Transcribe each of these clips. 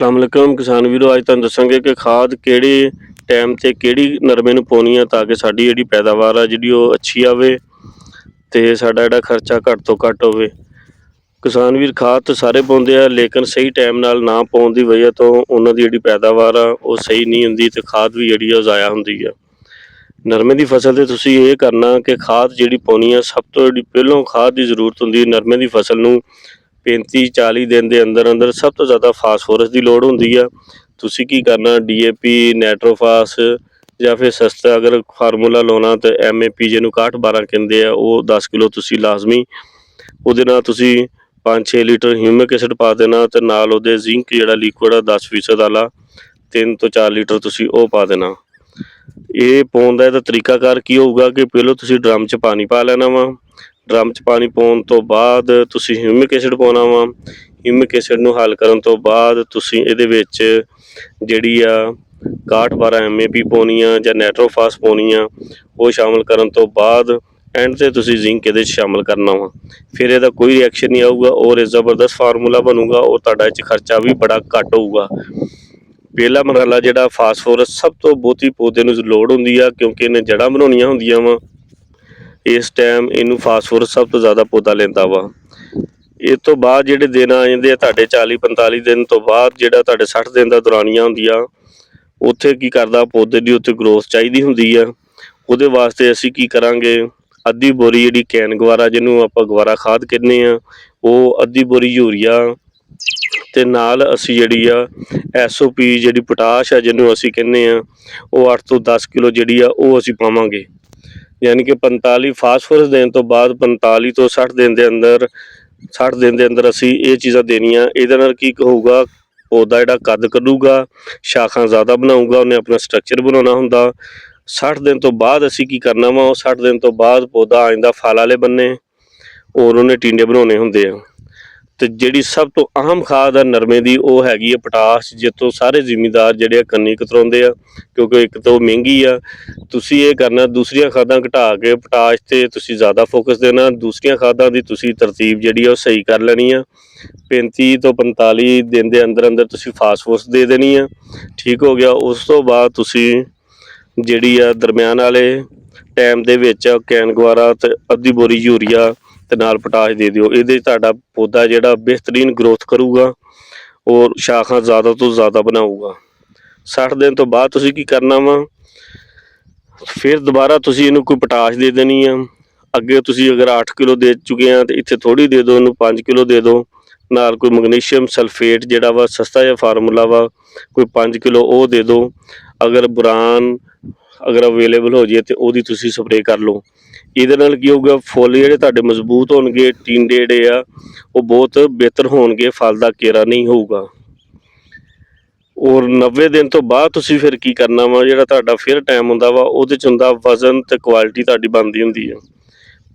अस्सलामुअलैकुम किसान वीरो, अज तुहानूं दस्सांगे कि खाद किहड़े टाइम ते किहड़ी नरमे नूं पाउणी आ ताकि साडी जिहड़ी पैदावार आ जिहड़ी ओह अच्छी आवे ते साडा जिहड़ा खर्चा घੱਟ ਤੋਂ घੱਟ होवे। किसान वीर खाद तो सारे पाउंदे आ लेकिन सही टाइम नाल ना पाउण दी वजह तो उन्हां दी जिहड़ी पैदावार आ ओह सही नहीं हुंदी ते खाद भी जिहड़ी आ ज़ाया हुंदी आ। नरमे दी फसल ते तुसीं इह करना कि खाद जिहड़ी पाउणी आ सब तो जिहड़ी पहिलों खाद दी जरूरत हुंदी नरमे दी फसल नूं 35-40 दिन ਦੇ ਅੰਦਰ ਸਭ ਤੋਂ ਜ਼ਿਆਦਾ ਫਾਸਫੋਰਸ ਦੀ ਲੋੜ ਹੁੰਦੀ ਆ। ਤੁਸੀਂ ਕੀ ਕਰਨਾ DAP ਨਾਈਟ੍ਰੋਫਾਸ ਜਾਂ ਫਿਰ ਸਸਤਾ ਅਗਰ ਫਾਰਮੂਲਾ ਲਾਉਣਾ ਤਾਂ MAP ਜਿਹਨੂੰ 61-12 ਕਹਿੰਦੇ ਆ ਉਹ 10 ਕਿਲੋ ਤੁਸੀਂ ਲਾਜ਼ਮੀ ਉਹਦੇ ਨਾਲ ਤੁਸੀਂ 5-6 ਲੀਟਰ ਹਿਊਮਿਕ ਐਸਿਡ ਪਾ ਦੇਣਾ ਤੇ ਨਾਲ ਉਹਦੇ ਜ਼ਿੰਕ ਜਿਹੜਾ ਲਿਕੁਇਡ ਆ 10% ਵਾਲਾ 3 ਤੋਂ 4 ਲੀਟਰ ਤੁਸੀਂ ਉਹ ਪਾ ਦੇਣਾ। ਇਹ ਪਾਉਣ ਦਾ ਇਹਦਾ ਤਰੀਕਾਕਾਰ ਕੀ ਹੋਊਗਾ ਕਿ ਪਹਿਲਾਂ ਤੁਸੀਂ ਡਰਮ 'ਚ ਪਾਣੀ ਪਾ ਲੈਣਾ ਵਾ। ਡਰਮ 'ਚ ਪਾਣੀ ਪਾਉਣ ਤੋਂ ਬਾਅਦ ਤੁਸੀਂ ਹਿਊਮਿਕ ਐਸਿਡ ਪਾਉਣਾ ਵਾ। ਹਿਊਮਿਕ ਐਸਿਡ ਨੂੰ ਹੱਲ ਕਰਨ ਤੋਂ ਬਾਅਦ ਤੁਸੀਂ ਇਹਦੇ ਵਿੱਚ ਜਿਹੜੀ ਆ 61-12 MAP ਪਾਉਣੀ ਆ ਜਾਂ ਨਾਈਟ੍ਰੋਫਾਸ ਪਾਉਣੀ ਆ। ਉਹ ਸ਼ਾਮਲ ਕਰਨ ਤੋਂ ਬਾਅਦ ਐਂਡ 'ਤੇ ਤੁਸੀਂ ਜ਼ਿੰਕ ਇਹਦੇ 'ਚ ਸ਼ਾਮਲ ਕਰਨਾ ਵਾ। ਫਿਰ ਇਹਦਾ ਕੋਈ ਰਿਐਕਸ਼ਨ ਨਹੀਂ ਆਊਗਾ ਔਰ ਇਹ ਜ਼ਬਰਦਸਤ ਫਾਰਮੂਲਾ ਬਣੂਗਾ ਔਰ ਤੁਹਾਡਾ ਇਹ 'ਚ ਖਰਚਾ ਵੀ ਬੜਾ ਘੱਟ ਹੋਊਗਾ। ਪਹਿਲਾ ਮਰਹਲਾ ਜਿਹੜਾ ਫਾਸਫੋਰਸ ਸਭ ਤੋਂ ਬਹੁਤੀ ਪੌਦੇ ਨੂੰ ਲੋੜ ਹੁੰਦੀ ਆ ਕਿਉਂਕਿ ਇਹਨੇ ਜੜ੍ਹਾਂ ਬਣਾਉਣੀਆਂ ਹੁੰਦੀਆਂ ਵਾ। ਇਸ ਟਾਈਮ ਇਹਨੂੰ ਫਾਸਫੋਰਸ ਸਭ ਤੋਂ ਜ਼ਿਆਦਾ ਪੌਦਾ ਲੈਂਦਾ ਵਾ। ਇਸ ਤੋਂ ਬਾਅਦ ਜਿਹੜੇ ਦਿਨ ਆ ਜਾਂਦੇ ਆ ਤੁਹਾਡੇ 40-45 ਦਿਨ ਤੋਂ ਬਾਅਦ ਜਿਹੜਾ ਤੁਹਾਡੇ 60 ਦਿਨ ਦਾ ਦੌਰਾਨੀਆ ਹੁੰਦੀ ਆ ਉੱਥੇ ਕੀ ਕਰਦਾ ਪੌਦੇ ਦੀ ਉੱਥੇ ਗਰੋਥ ਚਾਹੀਦੀ ਹੁੰਦੀ ਆ। ਉਹਦੇ ਵਾਸਤੇ ਅਸੀਂ ਕੀ ਕਰਾਂਗੇ ਅੱਧੀ ਬੋਰੀ ਜਿਹੜੀ ਕੈਨ ਗਵਾਰਾ ਜਿਹਨੂੰ ਆਪਾਂ ਗਵਾਰਾ ਖਾਦ ਕਹਿੰਦੇ ਆ ਉਹ ਅੱਧੀ ਬੋਰੀ ਯੂਰੀਆ ਤੇ ਨਾਲ ਅਸੀਂ ਜਿਹੜੀ ਆ SOP ਜਿਹੜੀ ਪੋਟਾਸ਼ ਆ ਜਿਹਨੂੰ ਅਸੀਂ ਕਹਿੰਦੇ ਆ ਉਹ 8 ਤੋਂ 10 ਕਿਲੋ ਜਿਹੜੀ ਆ ਉਹ ਅਸੀਂ ਪਾਵਾਂਗੇ। ਯਾਨੀ ਕਿ 45 ਫਾਸਫੋਰਸ ਦੇਣ ਤੋਂ ਬਾਅਦ 45 ਤੋਂ 60 ਦਿਨ ਦੇ ਅੰਦਰ ਅਸੀਂ ਇਹ ਚੀਜ਼ਾਂ ਦੇਣੀਆਂ। ਇਹਦੇ ਨਾਲ ਕੀ ਹੋਊਗਾ ਪੌਦਾ ਜਿਹੜਾ ਕੱਦ ਕੱਢੂਗਾ, ਸ਼ਾਖਾਂ ਜ਼ਿਆਦਾ ਬਣਾਊਗਾ, ਉਹਨੇ ਆਪਣਾ ਸਟਰਕਚਰ ਬਣਾਉਣਾ ਹੁੰਦਾ। 60 ਦਿਨ ਤੋਂ ਬਾਅਦ ਅਸੀਂ ਕੀ ਕਰਨਾ ਵਾ ਉਹ 60 ਦਿਨ ਤੋਂ ਬਾਅਦ ਪੌਦਾ ਆ ਜਾਂਦਾ ਫਲ ਵਾਲੇ ਬੰਨੇ ਔਰ ਉਹਨੇ ਟਿੰਡੇ ਬਣਾਉਣੇ ਹੁੰਦੇ ਆ। ਤੇ ਜਿਹੜੀ ਸਭ ਤੋਂ ਅਹਿਮ ਖਾਦ ਆ ਨਰਮੇ ਦੀ ਉਹ ਹੈਗੀ ਆ ਪੋਟਾਸ਼ ਜਿੱਥੋਂ ਸਾਰੇ ਜ਼ਿਮੀਂਦਾਰ ਜਿਹੜੇ ਆ ਕੰਨੀ ਕਤਰਾਉਂਦੇ ਆ ਕਿਉਂਕਿ ਇੱਕ ਤਾਂ ਉਹ ਮਹਿੰਗੀ ਆ। ਤੁਸੀਂ ਇਹ ਕਰਨਾ ਦੂਸਰੀਆਂ ਖਾਦਾਂ ਘਟਾ ਕੇ ਪੋਟਾਸ਼ 'ਤੇ ਤੁਸੀਂ ਜ਼ਿਆਦਾ ਫੋਕਸ ਦੇਣਾ। ਦੂਸਰੀਆਂ ਖਾਦਾਂ ਦੀ ਤੁਸੀਂ ਤਰਤੀਬ ਜਿਹੜੀ ਆ ਉਹ ਸਹੀ ਕਰ ਲੈਣੀ ਆ। 35 ਤੋਂ 45 ਦਿਨ ਦੇ ਅੰਦਰ ਤੁਸੀਂ ਫਾਸਫੋਰਸ ਦੇ ਦੇਣੀ ਆ। ਠੀਕ ਹੋ ਗਿਆ। ਉਸ ਤੋਂ ਬਾਅਦ ਤੁਸੀਂ ਜਿਹੜੀ ਆ ਦਰਮਿਆਨ ਵਾਲੇ ਟਾਈਮ ਦੇ ਵਿੱਚ ਕੈਨ ਗਵਾਰਾ ਅਤੇ ਅੱਧੀ ਬੋਰੀ ਯੂਰੀਆ ਤੇ ਨਾਲ ਪੋਟਾਸ਼ ਦੇ ਦਿਓ। ਇਹਦੇ ਤੁਹਾਡਾ ਪੌਦਾ ਜਿਹੜਾ ਬਿਹਤਰੀਨ ਗਰੋਥ ਕਰੂਗਾ ਔਰ ਸ਼ਾਖਾਂ ਜ਼ਿਆਦਾ ਤੋਂ ਜ਼ਿਆਦਾ ਬਣਾਊਗਾ। 60 ਦਿਨ ਤੋਂ ਬਾਅਦ ਤੁਸੀਂ ਕੀ ਕਰਨਾ ਵਾ ਫਿਰ ਦੁਬਾਰਾ ਤੁਸੀਂ ਇਹਨੂੰ ਕੋਈ ਪੋਟਾਸ਼ ਦੇ ਦੇਣੀ ਆ। ਅੱਗੇ ਤੁਸੀਂ ਅਗਰ 8 ਕਿਲੋ ਦੇ ਚੁੱਕੇ ਆ ਤਾਂ ਇੱਥੇ ਥੋੜ੍ਹੀ ਦੇ ਦਿਓ, ਇਹਨੂੰ 5 ਕਿਲੋ ਦੇ ਦਿਓ। ਨਾਲ ਕੋਈ ਮੈਗਨੀਸ਼ੀਅਮ ਸਲਫੇਟ ਜਿਹੜਾ ਵਾ ਸਸਤਾ ਜਿਹਾ ਫਾਰਮੂਲਾ ਵਾ ਕੋਈ 5 ਕਿਲੋ ਉਹ ਦੇ ਦਿਓ। ਅਗਰ ਬੋਰਾਨ ਅਗਰ ਅਵੇਲੇਬਲ ਹੋ ਜਾਏ ਤਾਂ ਉਹਦੀ ਤੁਸੀਂ ਸਪਰੇਅ ਕਰ ਲਓ। ਇਹਦੇ ਨਾਲ ਕੀ ਹੋਊਗਾ ਫੁੱਲ ਜਿਹੜੇ ਤੁਹਾਡੇ ਮਜ਼ਬੂਤ ਹੋਣਗੇ, ਟਿੰਡੇ ਜਿਹੜੇ ਆ ਉਹ ਬਹੁਤ ਬਿਹਤਰ ਹੋਣਗੇ, ਫਲ ਦਾ ਘੇਰਾ ਨਹੀਂ ਹੋਊਗਾ। ਔਰ 90 ਦਿਨ ਤੋਂ ਬਾਅਦ ਤੁਸੀਂ ਫਿਰ ਕੀ ਕਰਨਾ ਵਾ ਜਿਹੜਾ ਤੁਹਾਡਾ ਫਿਰ ਟਾਈਮ ਹੁੰਦਾ ਵਾ ਉਹਦੇ 'ਚ ਹੁੰਦਾ ਵਜ਼ਨ ਅਤੇ ਕੁਆਲਿਟੀ ਤੁਹਾਡੀ ਬਣਦੀ ਹੁੰਦੀ ਆ।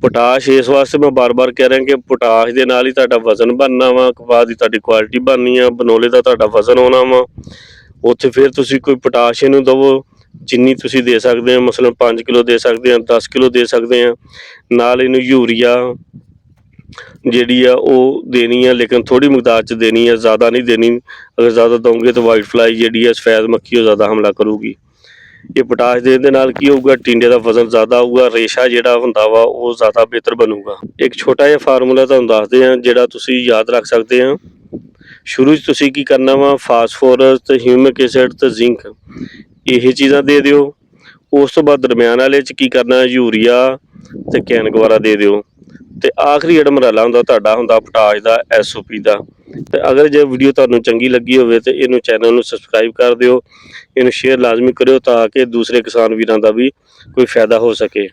ਪੋਟਾਸ਼ ਇਸ ਵਾਸਤੇ ਮੈਂ ਬਾਰ-ਬਾਰ ਕਹਿ ਰਿਹਾ ਕਿ ਪੋਟਾਸ਼ ਦੇ ਨਾਲ ਹੀ ਤੁਹਾਡਾ ਵਜ਼ਨ ਬਣਨਾ ਵਾ, ਕਪਾਹ ਦੀ ਤੁਹਾਡੀ ਕੁਆਲਿਟੀ ਬਣਨੀ ਆ, ਬਨੋਲੇ ਦਾ ਤੁਹਾਡਾ ਵਜ਼ਨ ਆਉਣਾ ਵਾ। ਉੱਥੇ ਫਿਰ ਤੁਸੀਂ ਕੋਈ ਪੋਟਾਸ਼ ਇਹਨੂੰ ਦੇਵੋ ਜਿੰਨੀ ਤੁਸੀਂ ਦੇ ਸਕਦੇ ਆ, ਮਸਲਨ 5 ਕਿਲੋ ਦੇ ਸਕਦੇ ਆ, 10 ਕਿਲੋ ਦੇ ਸਕਦੇ ਆ। ਨਾਲ ਇਹਨੂੰ ਯੂਰੀਆ ਜਿਹੜੀ ਆ ਉਹ ਦੇਣੀ ਆ ਲੇਕਿਨ ਥੋੜ੍ਹੀ ਮਿਕਦਾਰ 'ਚ ਦੇਣੀ ਆ, ਜ਼ਿਆਦਾ ਨਹੀਂ ਦੇਣੀ। ਅਗਰ ਜ਼ਿਆਦਾ ਦਓਗੇ ਤਾਂ ਵਾਈਟ ਫਲਾਈ ਜਿਹੜੀ ਆ ਸਫੈਦ ਮੱਖੀ ਉਹ ਜ਼ਿਆਦਾ ਹਮਲਾ ਕਰੂਗੀ। ਇਹ ਪੋਟਾਸ਼ ਦੇਣ ਦੇ ਨਾਲ ਕੀ ਹੋਊਗਾ ਟਿੰਡੇ ਦਾ ਵਜ਼ਨ ਜ਼ਿਆਦਾ ਆਊਗਾ, ਰੇਸ਼ਾ ਜਿਹੜਾ ਹੁੰਦਾ ਵਾ ਉਹ ਜ਼ਿਆਦਾ ਬਿਹਤਰ ਬਣੂਗਾ। ਇੱਕ ਛੋਟਾ ਜਿਹਾ ਫਾਰਮੂਲਾ ਤੁਹਾਨੂੰ ਦੱਸਦੇ ਆ ਜਿਹੜਾ ਤੁਸੀਂ ਯਾਦ ਰੱਖ ਸਕਦੇ ਆ। ਸ਼ੁਰੂ 'ਚ ਤੁਸੀਂ ਕੀ ਕਰਨਾ ਵਾ ਫਾਸਫੋਰਸ ਅਤੇ ਹਿਊਮਿਕ ਐਸਿਡ ਅਤੇ ਜ਼ਿੰਕ ਇਹ ਚੀਜ਼ਾਂ ਦੇ ਦਿਓ। ਉਸ ਤੋਂ ਬਾਅਦ ਦਰਮਿਆਨ ਵਾਲੇ 'ਚ ਕੀ ਕਰਨਾ ਯੂਰੀਆ ਅਤੇ ਕੈਨ ਗਵਾਰਾ ਦੇ ਦਿਓ। ਅਤੇ ਆਖਰੀ ਜਿਹੜਾ ਮਰਹਲਾ ਹੁੰਦਾ ਤੁਹਾਡਾ ਹੁੰਦਾ ਪੋਟਾਸ਼ ਦਾ SOP ਦਾ। ਅਤੇ ਅਗਰ ਜੇ ਵੀਡੀਓ ਤੁਹਾਨੂੰ ਚੰਗੀ ਲੱਗੀ ਹੋਵੇ ਤਾਂ ਇਹਨੂੰ ਚੈਨਲ ਨੂੰ ਸਬਸਕ੍ਰਾਈਬ ਕਰ ਦਿਓ, ਇਹਨੂੰ ਸ਼ੇਅਰ ਲਾਜ਼ਮੀ ਕਰਿਓ ਤਾਂ ਕਿ ਦੂਸਰੇ ਕਿਸਾਨ ਵੀਰਾਂ ਦਾ ਵੀ ਕੋਈ ਫਾਇਦਾ ਹੋ ਸਕੇ।